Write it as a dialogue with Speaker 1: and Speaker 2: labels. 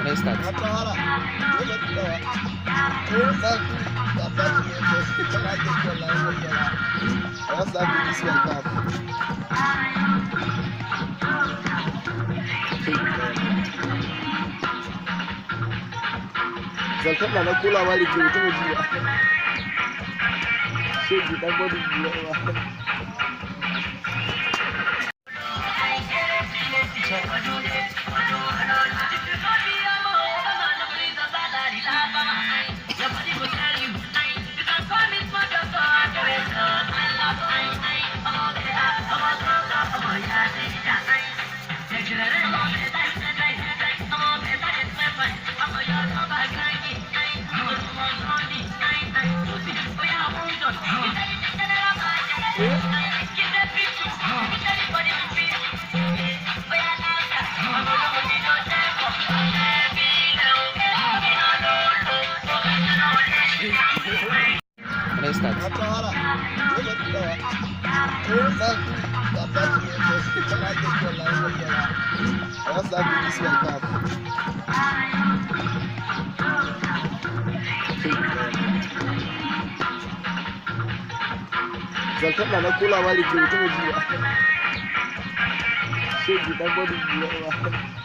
Speaker 1: Restart.
Speaker 2: Zaltaba na kulawa da ke mutum jiya. Shege dan gwadin jiya ba.
Speaker 1: Restart.
Speaker 2: Zaltaba na kulawa da ke mutum jiya. Shege dan gwadin jiya ba.